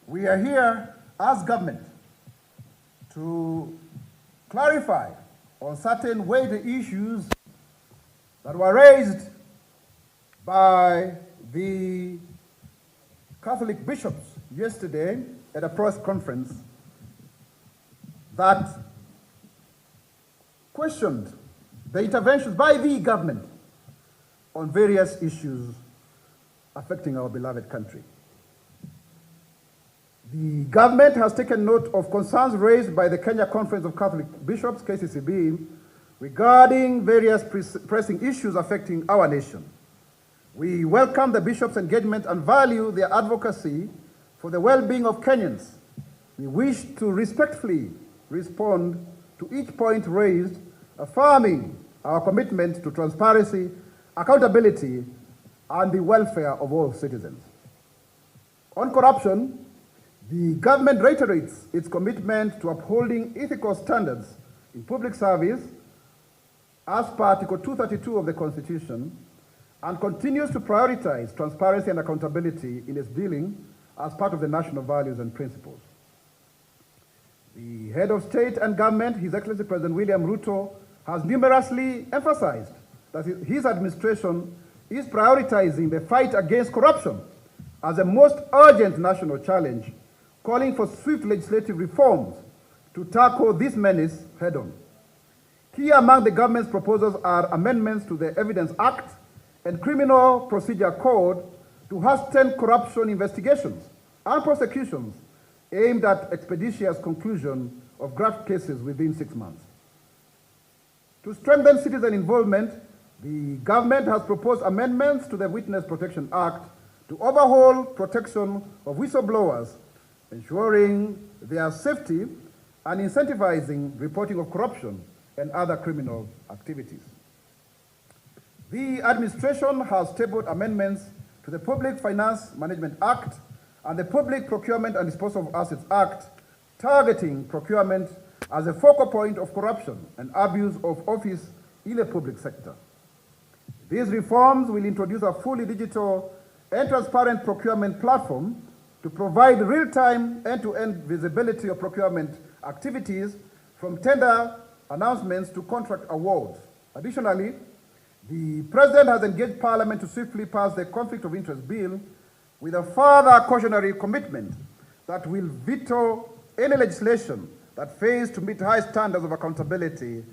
We are here as government to clarify on certain weighty issues that were raised by the Catholic bishops yesterday at a press conference that questioned the interventions by the government on various issues affecting our beloved country. The government has taken note of concerns raised by the Kenya Conference of Catholic Bishops, KCCB, regarding various pressing issues affecting our nation. We welcome the bishops' engagement and value their advocacy for the well-being of Kenyans. We wish to respectfully respond to each point raised, affirming our commitment to transparency, accountability, and the welfare of all citizens. On corruption, the government reiterates its commitment to upholding ethical standards in public service as per Article 232 of the Constitution, and continues to prioritize transparency and accountability in its dealing as part of the national values and principles. The head of state and government, His Excellency President William Ruto, has numerously emphasized that his administration is prioritizing the fight against corruption as a most urgent national challenge, calling for swift legislative reforms to tackle this menace head-on. Key among the government's proposals are amendments to the Evidence Act and Criminal Procedure Code to hasten corruption investigations and prosecutions aimed at expeditious conclusion of graft cases within 6 months. To strengthen citizen involvement, the government has proposed amendments to the Witness Protection Act to overhaul protection of whistleblowers, ensuring their safety and incentivizing reporting of corruption and other criminal activities. The administration has tabled amendments to the Public Finance Management Act and the Public Procurement and Disposal of Assets Act, targeting procurement as a focal point of corruption and abuse of office in the public sector. These reforms will introduce a fully digital and transparent procurement platform to provide real-time end-to-end visibility of procurement activities from tender announcements to contract awards. Additionally, the President has engaged Parliament to swiftly pass the Conflict of Interest Bill with a further cautionary commitment that will veto any legislation that fails to meet high standards of accountability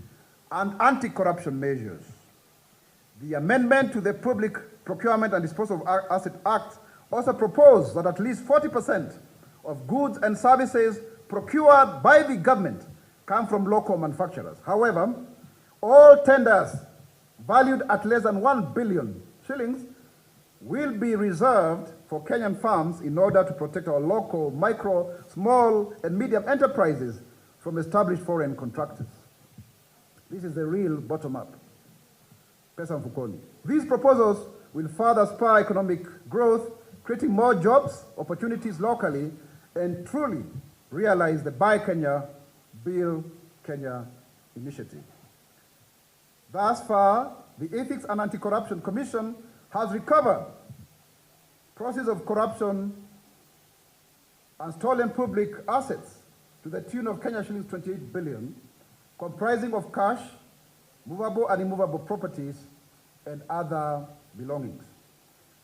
and anti-corruption measures. The amendment to the Public Procurement and Disposal of Assets Act also proposed that at least 40% of goods and services procured by the government come from local manufacturers. However, all tenders valued at less than 1 billion shillings will be reserved for Kenyan farms in order to protect our local, micro, small, and medium enterprises from established foreign contractors. This is the real bottom-up. Pesa mfukoni. These proposals will further spur economic growth, creating more jobs, opportunities locally, and truly realize the Buy Kenya, Build Kenya initiative. Thus far, the Ethics and Anti-Corruption Commission has recovered process of corruption and stolen public assets to the tune of Kenya shillings 28 billion, comprising of cash, movable and immovable properties, and other belongings.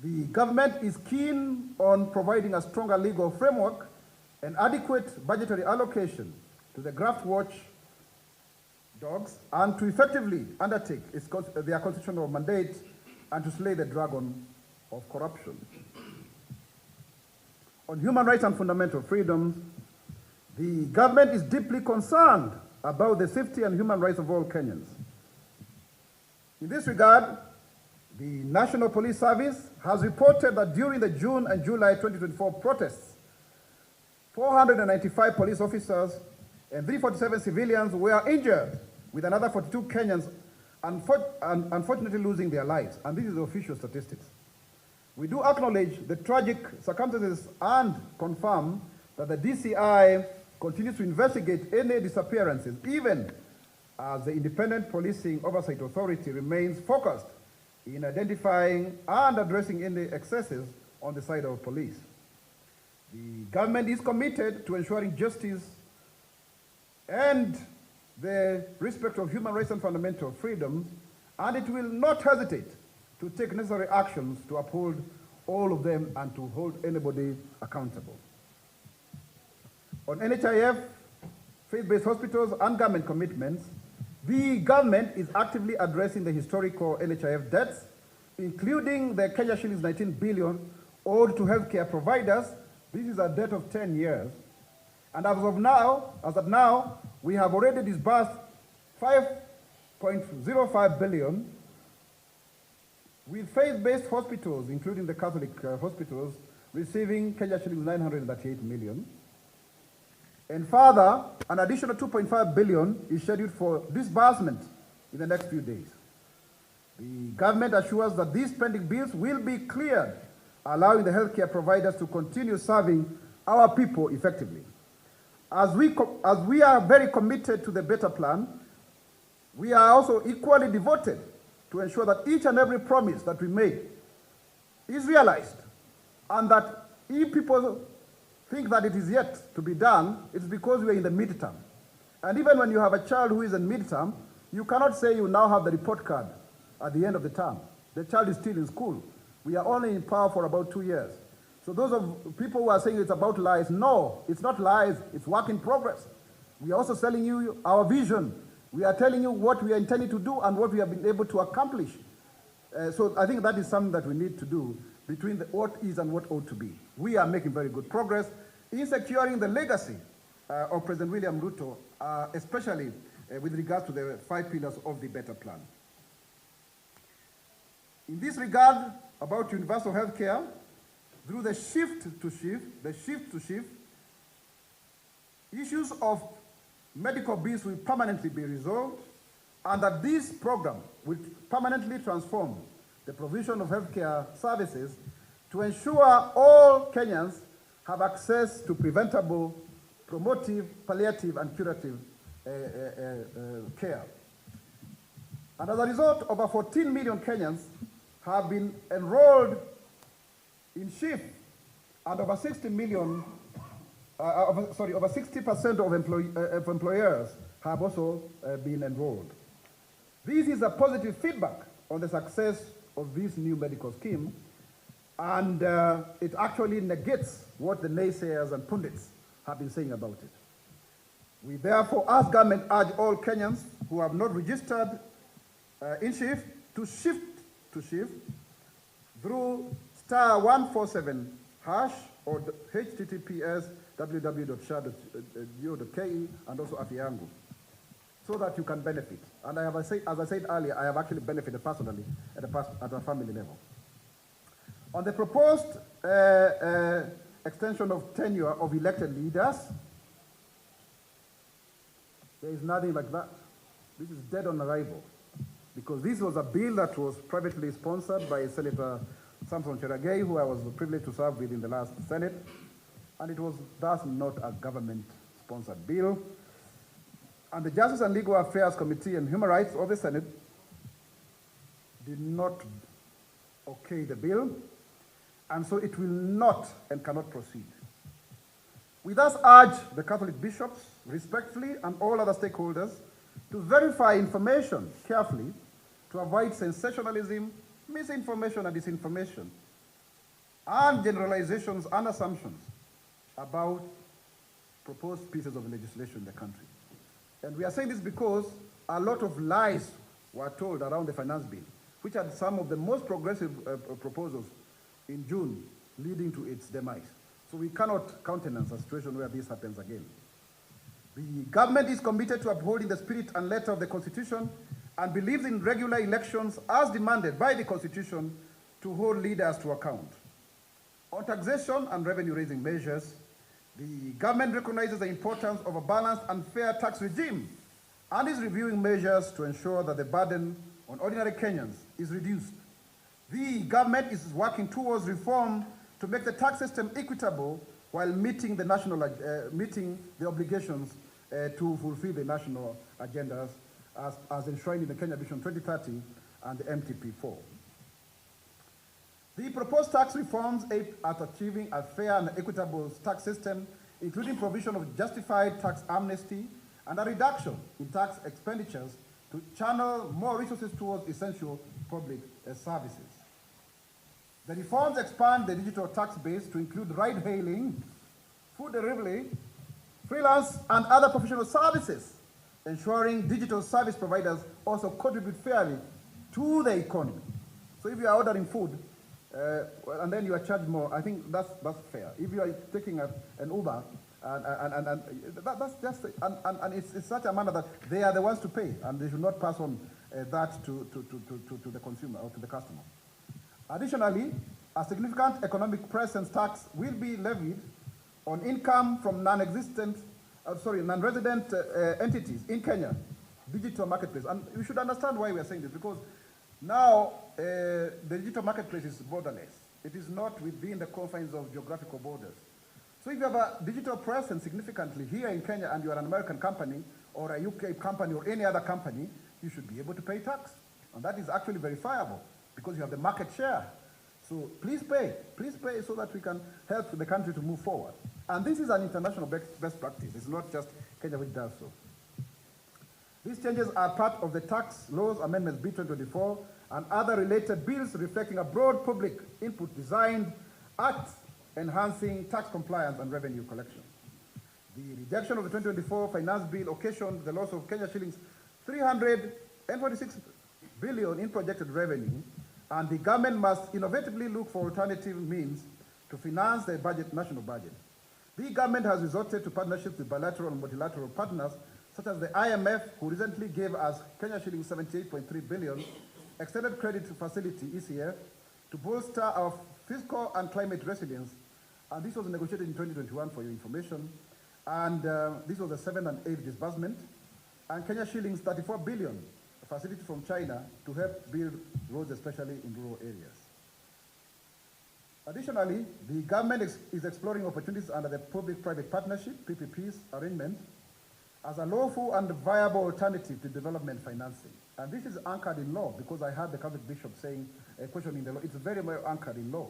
The government is keen on providing a stronger legal framework and adequate budgetary allocation to the graft watch dogs and to effectively undertake their constitutional mandate and to slay the dragon of corruption. On human rights and fundamental freedoms, the government is deeply concerned about the safety and human rights of all Kenyans. In this regard, the National Police Service has reported that during the June and July 2024 protests, 495 police officers and 347 civilians were injured, with another 42 Kenyans unfortunately losing their lives. And this is the official statistics. We do acknowledge the tragic circumstances and confirm that the DCI continues to investigate any disappearances, even as the Independent Policing Oversight Authority remains focused in identifying and addressing any excesses on the side of police. The government is committed to ensuring justice and the respect of human rights and fundamental freedoms, and it will not hesitate to take necessary actions to uphold all of them and to hold anybody accountable. On NHIF, faith-based hospitals, and government commitments, the government is actively addressing the historical NHIF debts, including the Kenya shillings 19 billion owed to healthcare providers. This is a debt of 10 years. And as of now, we have already disbursed 5.05 billion, with faith-based hospitals, including the Catholic hospitals, receiving Kenya shillings 938 million. And further, an additional 2.5 billion is scheduled for disbursement in the next few days. The government assures that these pending bills will be cleared, allowing the healthcare providers to continue serving our people effectively. As we are very committed to the better plan, we are also equally devoted to ensure that each and every promise that we make is realized, and that if people think that it is yet to be done, it's because we are in the midterm. And even when you have a child who is in midterm, you cannot say you now have the report card at the end of the term. The child is still in school. We are only in power for about 2 years. So those of people who are saying it's about lies, no, it's not lies, it's work in progress. We are also selling you our vision. We are telling you what we are intending to do and what we have been able to accomplish. So I think that is something that we need to do between what is and what ought to be. We are making very good progress in securing the legacy of President William Ruto, especially with regards to the 5 pillars of the better plan. In this regard, about universal health care, through the shift to shift, issues of medical bills will permanently be resolved, and that this program will permanently transform the provision of healthcare services to ensure all Kenyans have access to preventable, promotive, palliative, and curative care. And as a result, over 14 million Kenyans have been enrolled in SHIF, and over 60% of employers have also been enrolled. This is a positive feedback on the success of this new medical scheme, and it actually negates what the naysayers and pundits have been saying about it. We therefore, as government, urge all Kenyans who have not registered in SHIF to shift to SHIF through *147# or https://www.sha.go.ke and also Afyangu, so that you can benefit. And as I said earlier, I have actually benefited personally at a family level. On the proposed extension of tenure of elected leaders, there is nothing like that. This is dead on arrival, because this was a bill that was privately sponsored by Senator Samson Cherargei, who I was privileged to serve with in the last Senate, and it was thus not a government-sponsored bill. And the Justice and Legal Affairs Committee and Human Rights of the Senate did not okay the bill, and so it will not and cannot proceed. We thus urge the Catholic bishops, respectfully, and all other stakeholders to verify information carefully to avoid sensationalism, misinformation and disinformation, and generalizations and assumptions about proposed pieces of legislation in the country. And we are saying this because a lot of lies were told around the finance bill, which had some of the most progressive proposals in June, leading to its demise. So we cannot countenance a situation where this happens again. The government is committed to upholding the spirit and letter of the Constitution and believes in regular elections as demanded by the Constitution to hold leaders to account. On taxation and revenue-raising measures, the government recognizes the importance of a balanced and fair tax regime and is reviewing measures to ensure that the burden on ordinary Kenyans is reduced. The government is working towards reform to make the tax system equitable while meeting the obligations to fulfill the national agendas as enshrined in the Kenya Vision 2030 and the MTP4. The proposed tax reforms aim at achieving a fair and equitable tax system, including provision of justified tax amnesty and a reduction in tax expenditures to channel more resources towards essential public services. The reforms expand the digital tax base to include ride-hailing, food delivery, freelance, and other professional services, ensuring digital service providers also contribute fairly to the economy. So if you are ordering food, and then you are charged more, I think that's fair. If you are taking an Uber, that's just, and it's such a manner that they are the ones to pay, and they should not pass on that to the consumer or to the customer. Additionally, a significant economic presence tax will be levied on income from non-resident entities in Kenya, digital marketplace. And you should understand why we are saying this, because now the digital marketplace is borderless. It is not within the confines of geographical borders. So if you have a digital presence significantly here in Kenya and you are an American company or a UK company or any other company, you should be able to pay tax. And that is actually verifiable because you have the market share. So please pay so that we can help the country to move forward. And this is an international best practice. It's not just Kenya which does so. These changes are part of the Tax Laws Amendments Bill 2024 and other related bills reflecting a broad public input designed at enhancing tax compliance and revenue collection. The rejection of the 2024 Finance Bill occasioned the loss of Kenya shillings 346 billion in projected revenue, and the government must innovatively look for alternative means to finance the national budget. The government has resorted to partnerships with bilateral and multilateral partners, such as the IMF, who recently gave us Kenya shillings 78.3 billion, extended credit facility, ECF, to bolster our fiscal and climate resilience. And this was negotiated in 2021 for your information. And this was the 7th and 8th disbursement. And Kenya shillings 34 billion, a facility from China to help build roads, especially in rural areas. Additionally, the government is exploring opportunities under the public-private partnership, PPPs, arrangement as a lawful and viable alternative to development financing. And this is anchored in law, because I heard the Catholic bishop saying, questioning the law. It's very well anchored in law.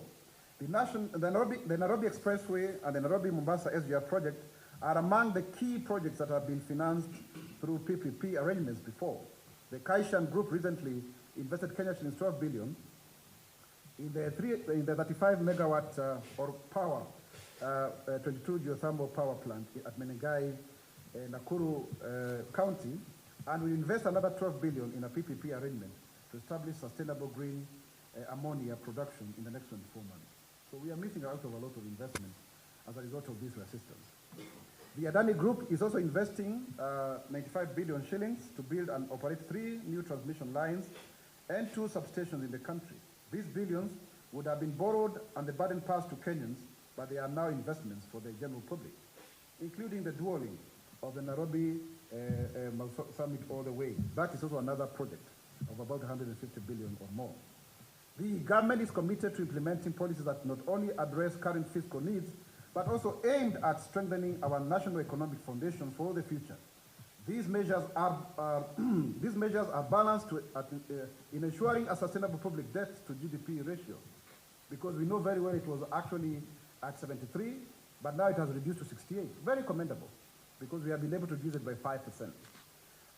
The Nairobi Expressway and the Nairobi-Mombasa SGR project are among the key projects that have been financed through PPP arrangements before. The Kaishan Group recently invested Kenya shillings 12 billion in the 35 megawatt or power 22 geothermal power plant at Menengai, Nakuru County, and we invest another 12 billion in a PPP arrangement to establish sustainable green ammonia production in the next 24 months. So we are missing out of a lot of investment as a result of this assistance. The Adani Group is also investing 95 billion shillings to build and operate 3 new transmission lines and 2 substations in the country. These billions would have been borrowed and the burden passed to Kenyans, but they are now investments for the general public, including the dualling of the Nairobi Summit all the way. That is also another project of about 150 billion or more. The government is committed to implementing policies that not only address current fiscal needs, but also aimed at strengthening our national economic foundation for the future. These measures are balanced in ensuring a sustainable public debt to GDP ratio, because we know very well it was actually at 73, but now it has reduced to 68. Very commendable, because we have been able to reduce it by 5%.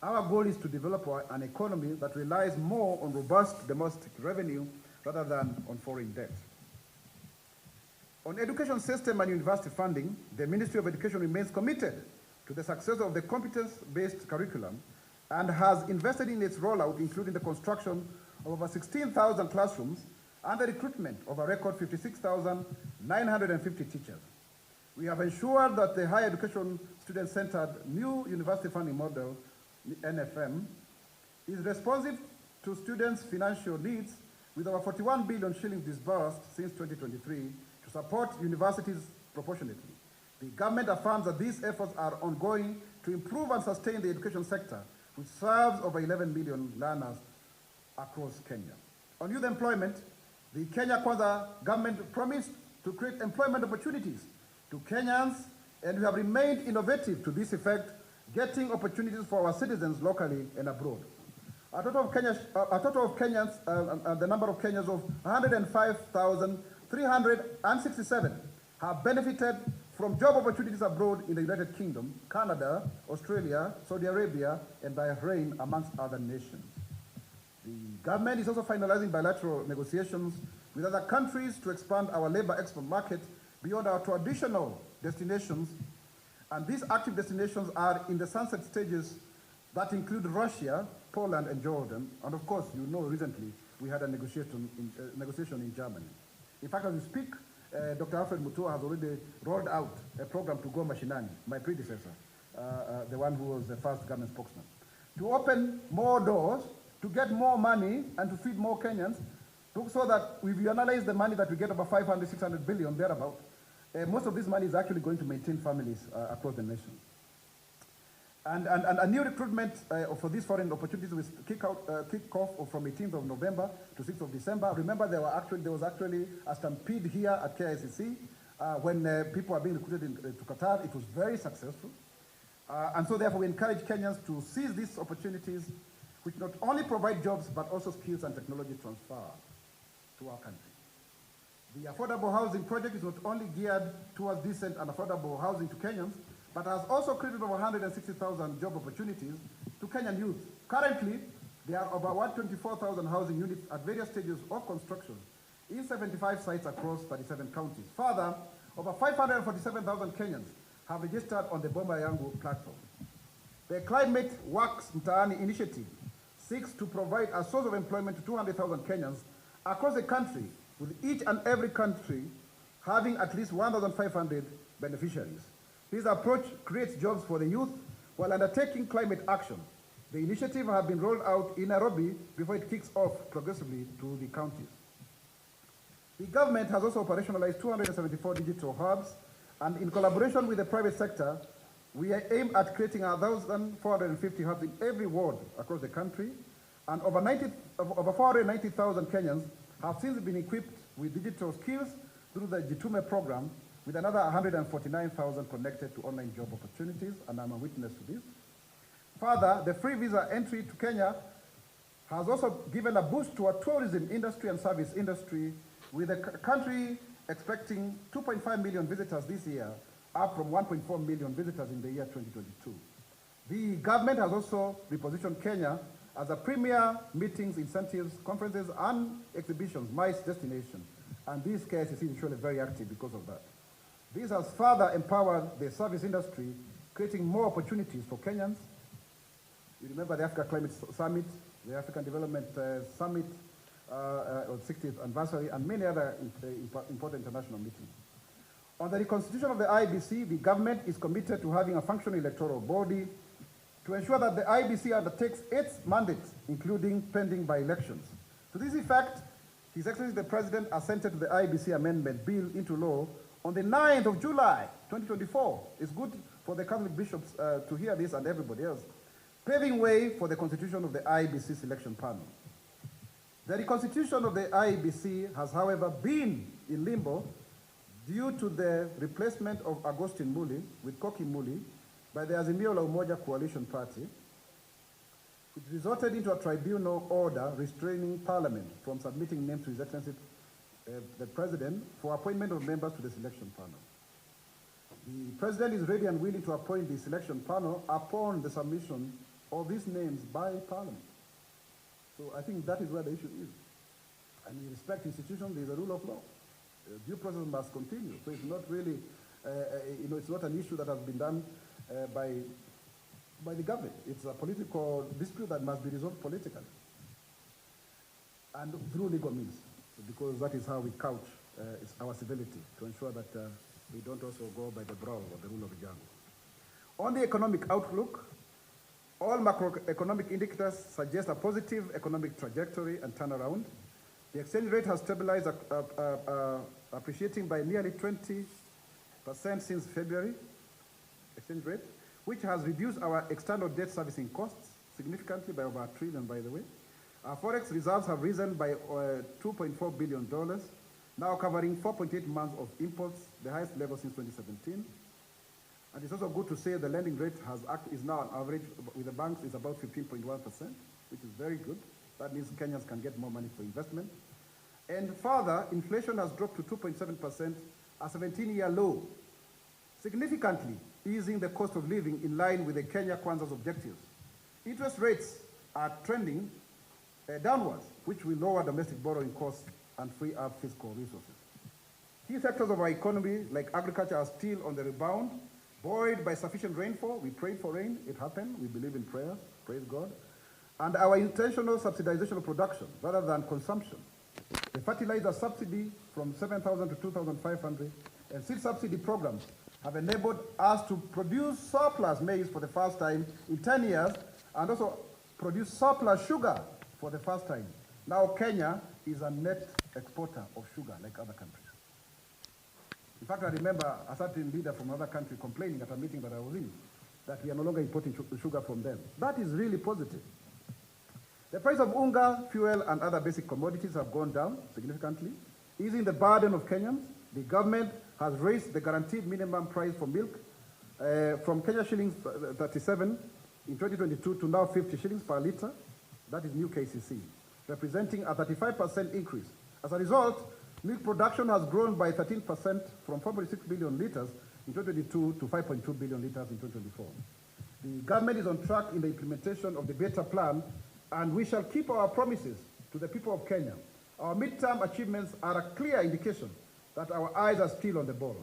Our goal is to develop an economy that relies more on robust domestic revenue rather than on foreign debt. On education system and university funding, the Ministry of Education remains committed to the success of the competence-based curriculum and has invested in its rollout, including the construction of over 16,000 classrooms and the recruitment of a record 56,950 teachers. We have ensured that the Higher Education Student-Centered New University Funding Model, NFM, is responsive to students' financial needs, with over 41 billion shillings disbursed since 2023 to support universities proportionately. The government affirms that these efforts are ongoing to improve and sustain the education sector, which serves over 11 million learners across Kenya. On youth employment, the Kenya Kwanza government promised to create employment opportunities to Kenyans, and we have remained innovative to this effect, getting opportunities for our citizens locally and abroad. A total of Kenyans, the number of Kenyans of 105,367 have benefited from job opportunities abroad in the United Kingdom, Canada, Australia, Saudi Arabia, and Bahrain, amongst other nations. The government is also finalizing bilateral negotiations with other countries to expand our labor export market beyond our traditional destinations. And these active destinations are in the sunset stages that include Russia, Poland, and Jordan. And of course, you know, recently we had a negotiation in Germany. In fact, as we speak, Dr. Alfred Mutua has already rolled out a program to go Mashinani, my predecessor, the one who was the first government spokesman, to open more doors, to get more money, and to feed more Kenyans, so that if you analyze the money that we get, about 500, 600 billion, thereabout, most of this money is actually going to maintain families across the nation. And a new recruitment for these foreign opportunities will kick off from 18th of November to 6th of December. Remember, there was actually a stampede here at KICC when people are being recruited to Qatar. It was very successful. And so therefore we encourage Kenyans to seize these opportunities, which not only provide jobs, but also skills and technology transfer to our country. The affordable housing project is not only geared towards decent and affordable housing to Kenyans, but has also created over 160,000 job opportunities to Kenyan youth. Currently, there are over 124,000 housing units at various stages of construction in 75 sites across 37 counties. Further, over 547,000 Kenyans have registered on the Bomba Yangu platform. The Climate Works Mtaani initiative seeks to provide a source of employment to 200,000 Kenyans across the country, with each and every country having at least 1,500 beneficiaries. This approach creates jobs for the youth while undertaking climate action. The initiative has been rolled out in Nairobi before it kicks off progressively to the counties. The government has also operationalized 274 digital hubs, and in collaboration with the private sector, we aim at creating 1,450 hubs in every ward across the country, and over 490,000 Kenyans have since been equipped with digital skills through the Jitume program, with another 149,000 connected to online job opportunities, and I'm a witness to this. Further, the free visa entry to Kenya has also given a boost to our tourism industry and service industry, with the country expecting 2.5 million visitors this year, up from 1.4 million visitors in the year 2022. The government has also repositioned Kenya as a premier meetings, incentives, conferences, and exhibitions MICE destination, and this KICC is surely very active because of that. This has further empowered the service industry, creating more opportunities for Kenyans. You remember the Africa Climate Summit, the African Development Summit on 60th anniversary, and many other important international meetings. On the reconstitution of the IEBC, the government is committed to having a functional electoral body to ensure that the IEBC undertakes its mandate, including pending by-elections. To this effect, His Excellency the President assented to the IEBC Amendment Bill into law on the 9th of July, 2024. It's good for the Catholic bishops to hear this and everybody else, paving way for the constitution of the IEBC selection panel. The reconstitution of the IEBC has, however, been in limbo due to the replacement of Augustine Muli with Koki Muli by the Azimio la Umoja Coalition Party, which resulted into a tribunal order restraining Parliament from submitting names to His Excellency the President for appointment of members to the selection panel. The President is ready and willing to appoint the selection panel upon the submission of these names by Parliament. So I think that is where the issue is. And in respect institutions, there is a rule of law. Due process must continue. So it's not really, it's not an issue that has been done by the government. It's a political dispute that must be resolved politically and through legal means, because that is how we couch our civility, to ensure that we don't also go by the brow or the rule of the jungle. On the economic outlook, all macroeconomic indicators suggest a positive economic trajectory and turnaround. The exchange rate has stabilized, appreciating by nearly 20% since February, exchange rate, which has reduced our external debt servicing costs significantly by over $1 trillion, by the way. Our forex reserves have risen by $2.4 billion, now covering 4.8 months of imports, the highest level since 2017. And it's also good to say the lending rate is now on average with the banks is about 15.1%. which is very good. That means Kenyans can get more money for investment. And further, inflation has dropped to 2.7%, a 17-year low, significantly easing the cost of living in line with the Kenya Kwanza's objectives. Interest rates are trending downwards, which will lower domestic borrowing costs and free up fiscal resources. Key sectors of our economy, like agriculture, are still on the rebound, buoyed by sufficient rainfall. We prayed for rain, it happened. We believe in prayer, praise God. And our intentional subsidization of production rather than consumption. The fertilizer subsidy from 7,000 to 2,500 and seed subsidy programs have enabled us to produce surplus maize for the first time in 10 years and also produce surplus sugar for the first time. Now Kenya is a net exporter of sugar like other countries. In fact, I remember a certain leader from another country complaining at a meeting that I was in that we are no longer importing sugar from them. That is really positive. The price of unga, fuel, and other basic commodities have gone down significantly, easing the burden of Kenyans. The government has raised the guaranteed minimum price for milk from Kenya shillings 37 in 2022 to now 50 shillings per litre. That is new KCC, representing a 35% increase. As a result, milk production has grown by 13% from 4.6 billion litres in 2022 to 5.2 billion litres in 2024. The government is on track in the implementation of the Beta Plan, and we shall keep our promises to the people of Kenya. Our midterm achievements are a clear indication that our eyes are still on the ball.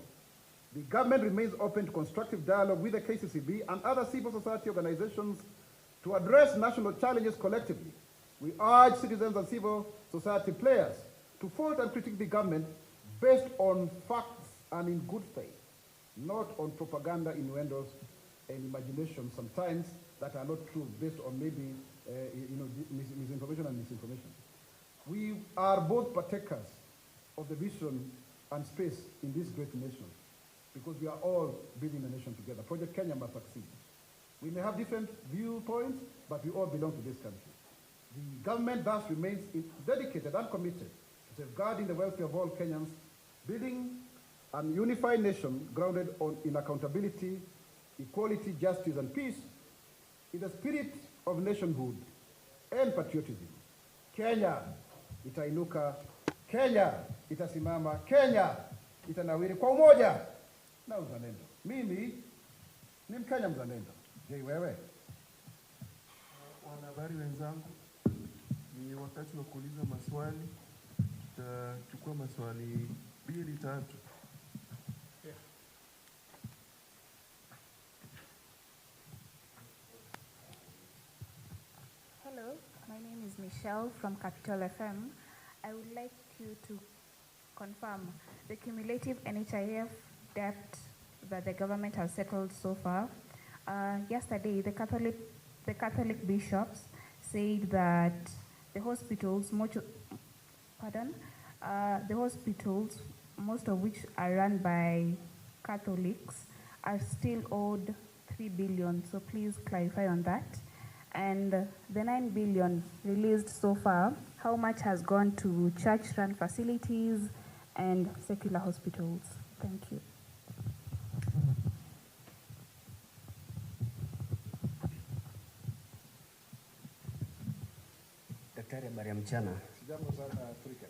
The government remains open to constructive dialogue with the KCCB and other civil society organizations to address national challenges collectively. We urge citizens and civil society players to fault and critique the government based on facts and in good faith, not on propaganda, innuendos, and imagination sometimes that are not true, based on maybe misinformation and misinformation. We are both partakers of the vision and space in this great nation because we are all building the nation together. Project Kenya must succeed. We may have different viewpoints, but we all belong to this country. The government thus remains dedicated and committed to safeguarding the welfare of all Kenyans, building a unified nation grounded in accountability, equality, justice, and peace in the spirit of nationhood and patriotism. Kenya itainuka, Kenya itasimama, Kenya itanawiri kwa umoja na uzalendo. Mimi ni Mkenya mzalendo. Je, wewe? Wanahabari wenzangu, ni wakati wa kuuliza maswali. Tutachukua maswali 2-3. Hello, my name is Michelle from Capital FM. I would like you to confirm the cumulative NHIF debt that the government has settled so far. Yesterday, the Catholic bishops said that the hospitals, the hospitals, most of which are run by Catholics, are still owed 3 billion. So please clarify on that. And the 9 billion released so far, how much has gone to church-run facilities and secular hospitals? Thank you. Daktari, habari ya mchana. Sijambo sana Afrika.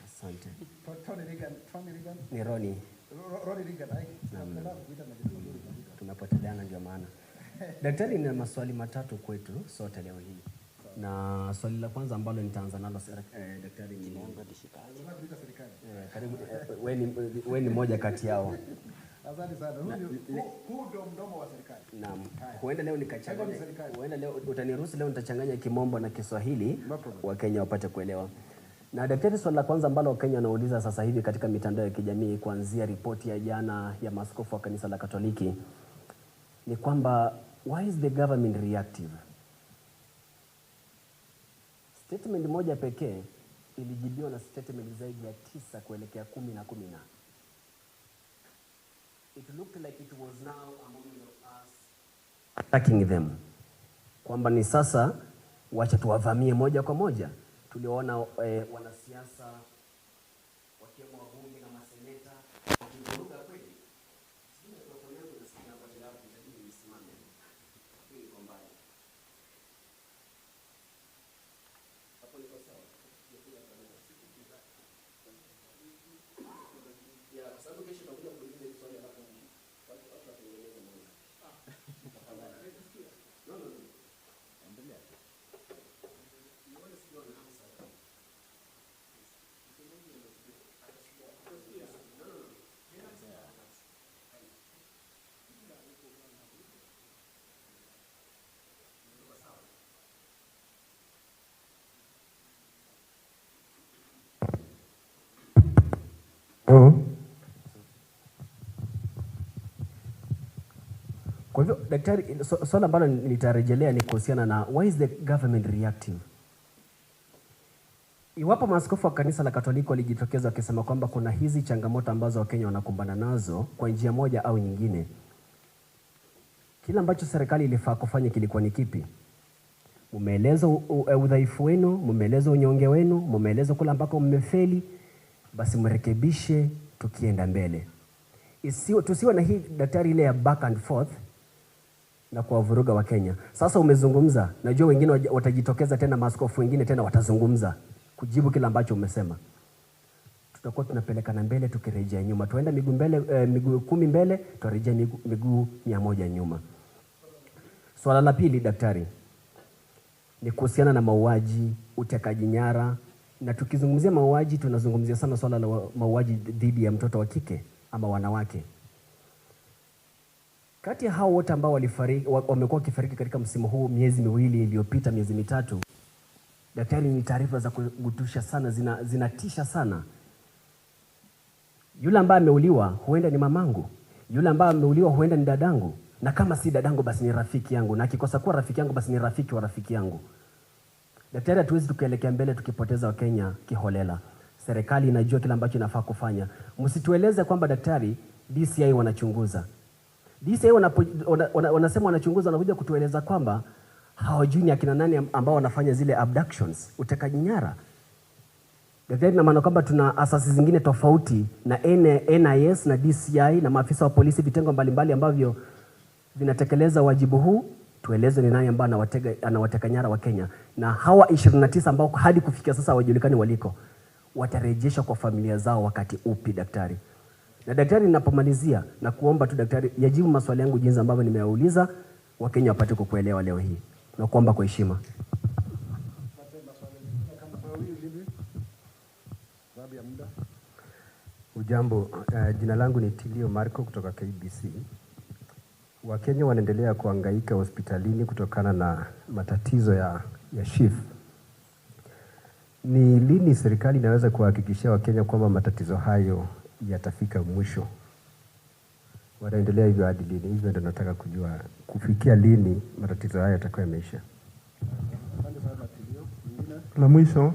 Asante. Tony Reagan. Ni Ronnie. Ronnie Reagan. Tunapoteleana ndio maana. Daktari, nina maswali matatu kwetu sote leo hii. Na swali la kwanza ambalo nitaanza nalo daktari ni karibu wewe ni moja kati yao. Asante sana. Huu ndio mdomo wa serikali. Naam. Huenda leo nikachanganya. Huenda leo utaniruhusu leo nitachanganya Kimombo na Kiswahili wa Kenya wapate kuelewa. Na daktari, swali la kwanza ambalo Wakenya wanauliza sasa hivi katika mitandao ya kijamii kuanzia ripoti ya jana ya maaskofu wa kanisa la Katoliki ni kwamba why is the government reactive? Statement moja pekee ilijibiwa na statement zaidi ya 9 kuelekea 10 na 10. It looked like it was now a moment of us attacking them. Kwamba ni sasa wacha tuwavamie moja kwa moja. Tuliona wanasiasa wakiwemo wabunge na maseneta wakivuruga kweli. Sina kwa leo tunasikia kwa sababu itabidi nisimame. Hii iko mbali. Kwa hivyo daktari, swala ambalo nitarejelea ni kuhusiana na why is the government reactive? Iwapo maaskofu wa kanisa la Katoliki walijitokeza wakisema kwamba kuna hizi changamoto ambazo Wakenya wanakumbana nazo kwa njia moja au nyingine, kila ambacho serikali ilifaa kufanya kilikuwa ni kipi? Mumeeleza udhaifu wenu, mumeeleza unyonge wenu, mumeeleza kula ambako mmefeli, basi mrekebishe tukienda mbele. Tusiwe na hii daktari ile ya back and forth na kuwavuruga Wakenya. Sasa umezungumza, najua wengine watajitokeza tena, maaskofu wengine tena watazungumza kujibu kila ambacho umesema. Tutakuwa tunapelekana mbele tukirejea nyuma. Tuenda miguu mbele, miguu 10 mbele, tutarejea miguu 100 nyuma. Swala la pili daktari, ni kuhusiana na mauaji, utekaji nyara, na tukizungumzia mauaji tunazungumzia sana swala la mauaji dhidi ya mtoto wa kike ama wanawake. Kati ya hao wote ambao wamekuwa wakifariki katika msimu huu, miezi 2 iliyopita, miezi 3, daktari, ni taarifa za kugutusha sana, zinatisha sana. Yule ambaye ameuliwa huenda ni mamangu, yule ambaye ameuliwa huenda ni dadangu, na kama si dadangu basi ni rafiki yangu, na akikosa kuwa rafiki yangu basi ni rafiki wa rafiki yangu. Daktari, hatuwezi tukaelekea mbele tukipoteza Wakenya kiholela. Serikali inajua kila ambacho inafaa kufanya. Msitueleze kwamba daktari, DCI wanachunguza. DCI wanasema wanachunguza, wanakuja kutueleza kwamba hawajui ni akina nani ambao wanafanya zile abductions, utekaji nyara. Daktari, na maana kwamba tuna asasi zingine tofauti na NIS na DCI na maafisa wa polisi, vitengo mbalimbali ambavyo vinatekeleza wajibu huu. Tueleze ni nani ambao anawateka nyara wa Kenya, na hawa 29 ambao hadi kufikia sasa hawajulikani waliko, watarejeshwa kwa familia zao wakati upi daktari? Na daktari, ninapomalizia na kuomba tu daktari, yajibu maswali yangu jinsi ambavyo nimeyauliza, Wakenya wapate kukuelewa leo hii, na kuomba kwa heshima. Ujambo, jina langu ni Tilio Marco kutoka KBC. Wakenya wanaendelea kuhangaika hospitalini kutokana na matatizo ya SHIF. Ni lini serikali inaweza kuhakikishia Wakenya kwamba matatizo hayo yatafika mwisho? Wataendelea hivyo hadi lini? Hivyo ndio nataka kujua, kufikia lini matatizo hayo yatakuwa yameisha. La mwisho,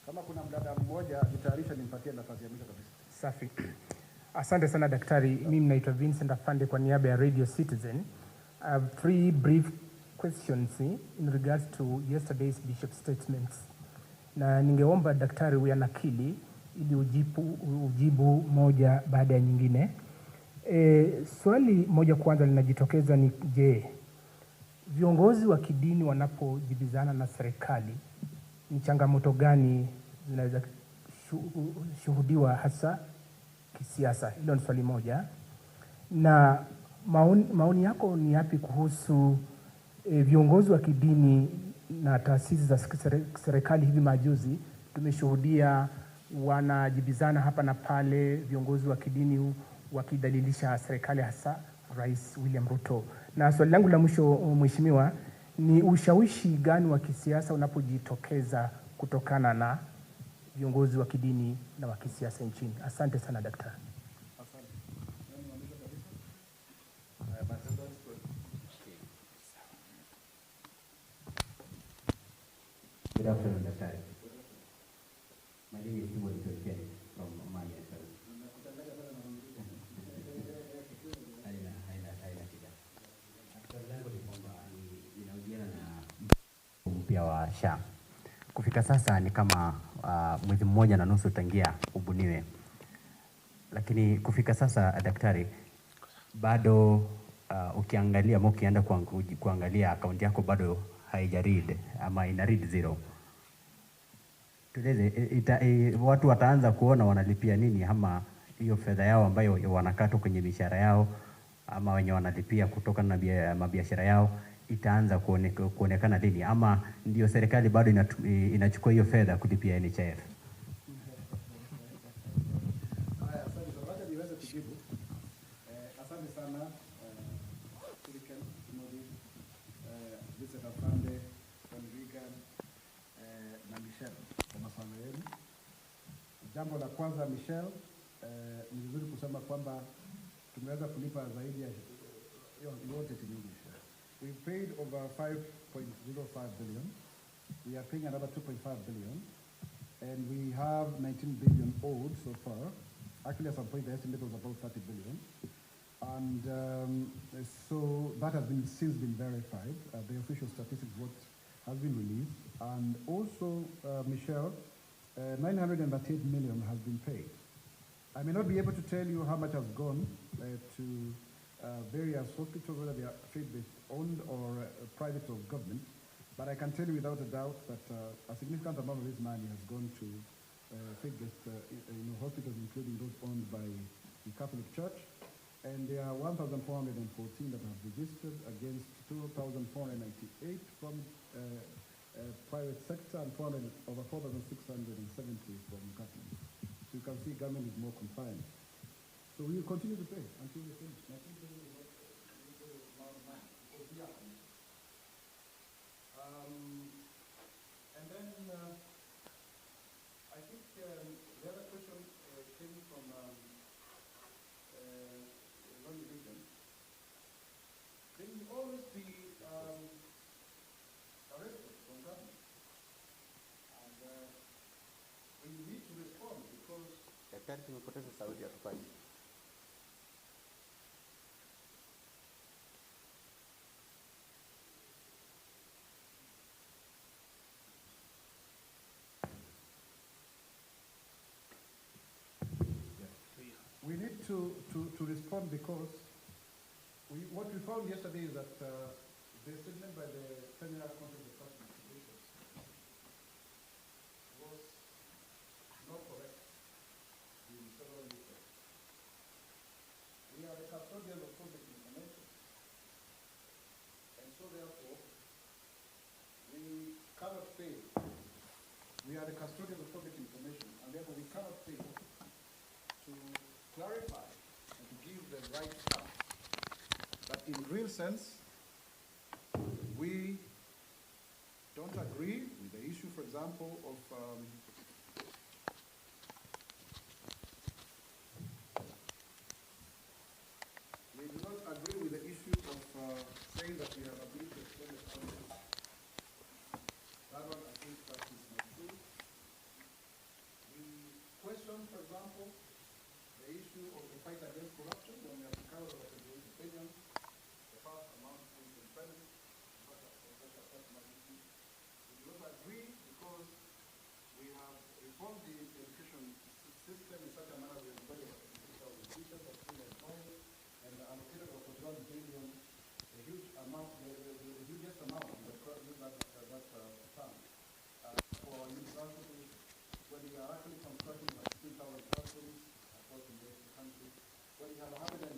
kama kuna mdada mmoja jitayarisha nimpatie nafasi ya mwisho kabisa. Safi. Asante sana daktari. Mimi naitwa Vincent Afande kwa niaba ya Radio Citizen. I have 3 brief questions in regards to yesterday's bishop statements. Na ningeomba daktari uyanakili ili ujibu moja baada ya nyingine. Swali moja kwanza linajitokeza ni je, viongozi wa kidini wanapojibizana na serikali ni changamoto gani zinaweza shuhudiwa hasa kisiasa? Hilo ni swali moja. Na maoni yako ni yapi kuhusu viongozi wa kidini na taasisi za serikali? Hivi majuzi tumeshuhudia wanajibizana hapa na pale, viongozi wa kidini wakidalilisha serikali, hasa Rais William Ruto. Na swali langu la mwisho, mheshimiwa, ni ushawishi gani wa kisiasa unapojitokeza kutokana na viongozi wa kidini na wa kisiasa nchini? Asante sana daktari. Good afternoon, daktari. My name is Timothy from Mali. Swali langu ni kwamba inahusiana na mpya wa SHA. Kufika sasa ni kama mwezi 1.5 tangia ubuniwe, lakini kufika sasa daktari, bado ukiangalia ama ukienda kuangalia akaunti yako bado haijaread ama ina read 0. Tueleze, watu wataanza kuona wanalipia nini, ama hiyo fedha yao ambayo wanakatwa kwenye biashara yao ama wenye wanalipia kutokana na mabiashara yao itaanza kuonekana lini, ama ndio serikali bado inachukua hiyo fedha kulipia NHIF? Asante sana Vincent Afande, na Michelle kwa maswali yenu. Jambo la kwanza, Michelle, ni vizuri kusema kwamba tumeweza kulipa zaidi ya yote in English. We paid over 5.05 billion. We are paying another 2.5 billion. And we have 19 billion owed so far. Actually, at some point, the estimate was about 30 billion. And so that has since been verified. The official statistics what has been released. And also, Michelle, 938 million has been paid. I may not be able to tell you how much has gone to various hospitals, whether they are faith-based owned or private or government. But I can tell you without a doubt that a significant amount of this money has gone to faith-based hospitals, including those owned by the Catholic Church. And there are 1,414 that have registered against 2,498 from private sector and over 4,670 from government. So you can see government is more compliant. So we will continue to pay until we finish. I think this is what and then I think the other question came from Ronnie Reagan. They will always be arrested from government. And we need to respond because... Daktari, tumepoteza sauti ya tufanye. We need to respond because what we found yesterday is that the statement by the Federal Conference of Customs Bishops was not correct in several respects. We are the custodians of public information, and so therefore we cannot fail. We are the custodians of public information, and therefore we cannot fail to clarify and to give the right facts. That in real sense, we don't agree with the issue, for example, of we do not agree with the issue of saying that we have agreed to extend the contract. That one, I think that is not true. We question, for example, the issue of the fight against corruption when we have the Council of the opinion, the past amount of things in premise, we do not agree because we have reformed the education system in such a manner we have budgeted for 6,000 teachers at school and home, and allocated for 41 billion, a huge amount, the hugest amount in that term. For universities, when we are actually constructing like 16,000 classrooms across the country, when we have 105,000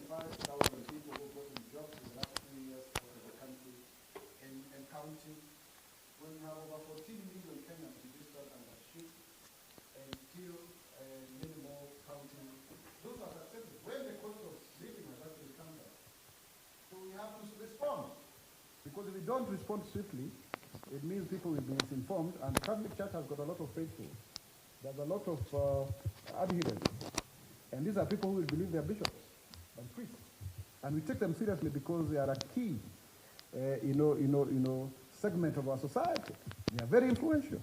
people who got in jobs in the last 3 years across the country and counting, when we have over 14 million Kenyans registered under SHIP and still many more counting, those are successes when the cost of living has actually come down. So we have to respond, because if we don't respond swiftly, it means people will be misinformed, and the Catholic Church has got a lot of faithful. There's a lot of adherents, and these are people who will believe they are bishops and priests, and we take them seriously because they are a key, segment of our society. They are very influential,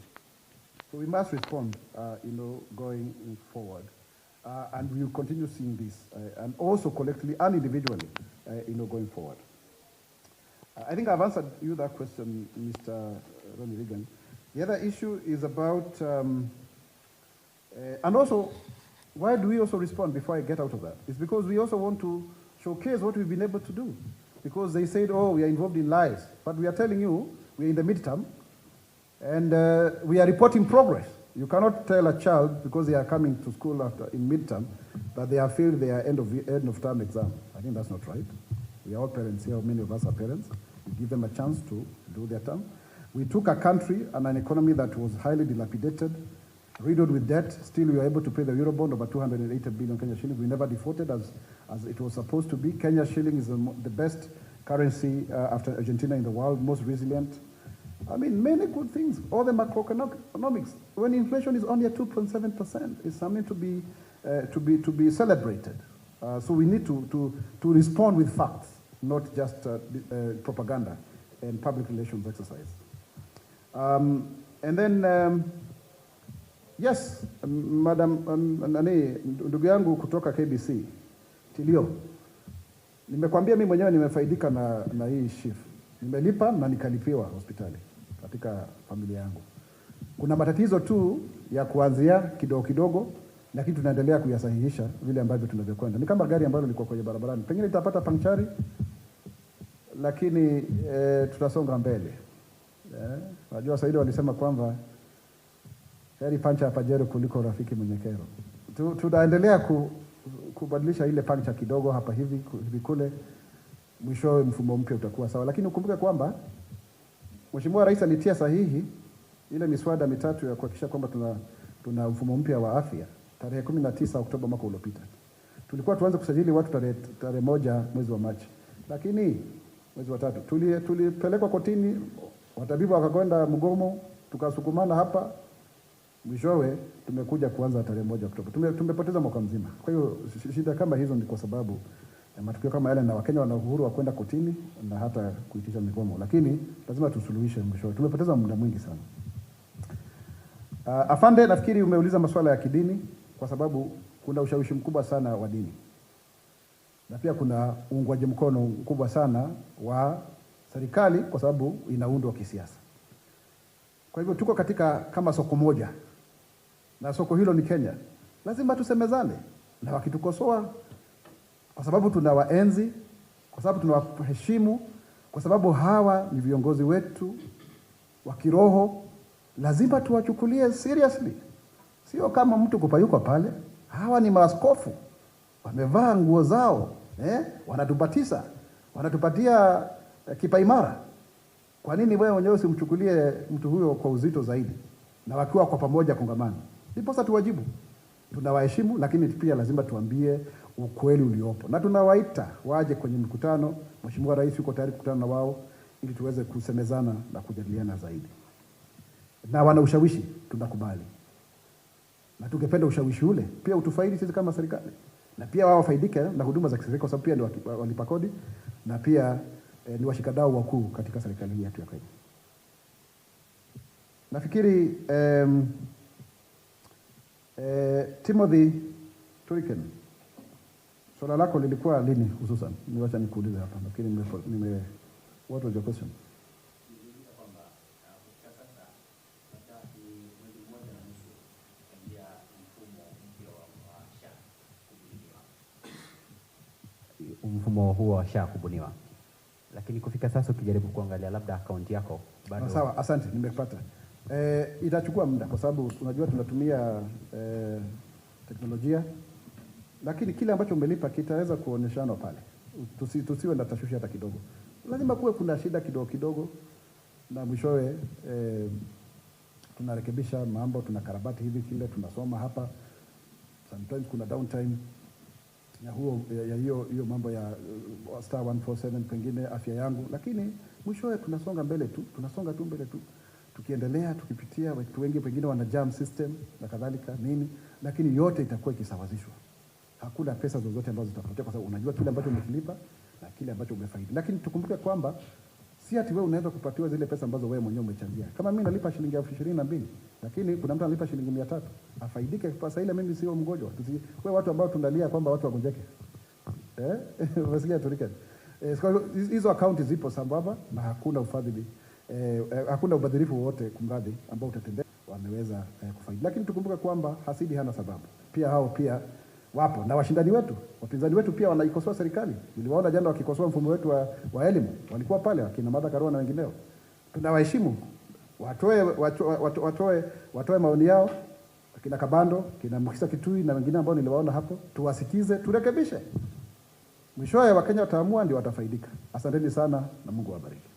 so we must respond, going forward, and we will continue seeing this, and also collectively and individually, going forward. I think I've answered you that question, Mr. Ronnie Reagan. The other issue is about, and also, why do we also respond before I get out of that? It's because we also want to showcase what we've been able to do. Because they said, oh, we are involved in lies. But we are telling you, we are in the midterm, and we are reporting progress. You cannot tell a child, because they are coming to school in midterm, that they have failed their end of term exam. I think that's not right. We are all parents here, many of us are parents. We give them a chance to do their term. We took a country and an economy that was highly dilapidated, riddled with debt. Still, we were able to pay the Eurobond over 280 billion Kenya shillings. We never defaulted as it was supposed to be. Kenya shilling is the best currency after Argentina in the world, most resilient. I mean, many good things. All the macroeconomics. When inflation is only at 2.7%, it's something to be celebrated. So we need to respond with facts, not just propaganda and public relations exercise. And then, yes, Madam ndugu yangu kutoka KBC, Tilio, nimekwambia mimi mwenyewe nimefaidika na hii shift. Nimelipa na nikalipiwa hospitali katika familia yangu. Kuna matatizo tu ya kuanzia kidogo kidogo, lakini tunaendelea kuyasahihisha vile ambavyo tunavyokwenda. Ni kama gari ambalo liko kwenye barabarani. Pengine litapata panchari, lakini tutasonga mbele. Wajua Waswahili walisema kwamba heri pancha pajero kuliko rafiki mwenye kero. Tunaendelea kubadilisha ile pancha kidogo hapa hivi kule, mwishowe mfumo mpya utakuwa sawa. Lakini ukumbuke kwamba Mheshimiwa Rais alitia sahihi ile miswada mitatu ya kuhakikisha kwamba tuna mfumo mpya wa afya tarehe 19 Oktoba mwaka uliopita. Tulikuwa tuanze kusajili watu tarehe 1 mwezi wa Machi. Lakini mwezi wa 3 tulipelekwa kotini, watabibu wakakwenda mgomo, tukasukumana hapa. Mwishowe tumekuja kuanza tarehe 1 Oktoba. Tumepoteza mwaka mzima. Kwa hiyo shida kama hizo ni kwa sababu ya matukio kama yale, na Wakenya wana uhuru wa kwenda kotini na hata kuitisha migomo, lakini lazima tusuluhishe mwishowe. Tumepoteza muda mwingi sana. Afande, nafikiri umeuliza masuala ya kidini kwa sababu kuna ushawishi mkubwa sana wa dini. Na pia kuna uungwaji mkono mkubwa sana wa serikali kwa sababu inaundwa kisiasa. Kwa hivyo tuko katika kama soko moja. Na soko hilo ni Kenya. Lazima tusemezane. Na wakitukosoa kwa sababu tunawaenzi, kwa sababu tunawaheshimu, kwa sababu hawa ni viongozi wetu wa kiroho, lazima tuwachukulie seriously. Sio kama mtu kupayuka pale. Hawa ni maaskofu. Wamevaa nguo zao, wanatubatiza, wanatupatia kipaimara. Kwa nini wewe mwenyewe usimchukulie mtu huyo kwa uzito zaidi? Na wakiwa kwa pamoja kongamano. Ndipo sasa tuwajibu. Tunawaheshimu, lakini pia lazima tuambie ukweli uliopo. Na tunawaita waje kwenye mkutano. Mheshimiwa Rais yuko tayari kukutana na wao ili tuweze kusemezana na kujadiliana zaidi. Na wana ushawishi, tunakubali. Na tungependa ushawishi ule pia utufaidi sisi kama serikali. Na pia wao wafaidike na huduma za kiserikali kwa sababu pia ndio walipa kodi na pia ni washikadau wakuu katika serikali hii yetu ya Kenya. Nafikiri Timothy Turiken, swala lako lilikuwa lini hususan? Niwacha nikuulize hapa. Nafikiri what was your question? Mfumo huo wa SHA kubuniwa. Lakini kufika sasa ukijaribu kuangalia labda akaunti yako bado. Sawa, asante, nimepata. Itachukua muda kwa sababu unajua tunatumia teknolojia, lakini kile ambacho umelipa kitaweza kuoneshana pale. Tusiwe na tashwishi hata kidogo. Lazima kuwe kuna shida kidogo kidogo na mwishowe tunarekebisha mambo, tunakarabati hivi kile tunasoma hapa. Sometimes kuna downtime ya hiyo mambo ya star 147 pengine afya yangu, lakini mwishowe tunasonga mbele tu, tukiendelea tukipitia watu wengi pengine wana jam system na kadhalika nini, lakini yote itakuwa ikisawazishwa. Hakuna pesa zozote ambazo zitapotea kwa sababu unajua kile ambacho umekilipa na kile ambacho umefaidi. Lakini tukumbuke kwamba si ati wewe unaweza kupatiwa zile pesa ambazo wewe mwenyewe umechangia. Kama mimi nalipa shilingi 22,000, lakini kuna mtu analipa shilingi 300, afaidike kwa pesa ile. Mimi sio mgonjwa. Wewe watu ambao tunalia kwamba watu wagonjeke. Wasikia Turiken. Hizo akaunti zipo sambamba na hakuna ufadhili. Hakuna ubadhirifu wote kumradi ambao utatendeka wameweza kufaidi. Lakini tukumbuke kwamba hasidi hana sababu. Pia hao pia wapo na washindani wetu, wapinzani wetu pia wanaikosoa serikali. Niliwaona jana wakikosoa mfumo wetu wa elimu. Walikuwa pale akina Martha Karua na wengineo. Tunawaheshimu. Watoe maoni yao. Akina Kabando, kina Mkisa Kitui na wengine ambao niliwaona hapo, tuwasikize, turekebishe. Mwishowe Wakenya wataamua ndio watafaidika. Asanteni sana na Mungu awabariki.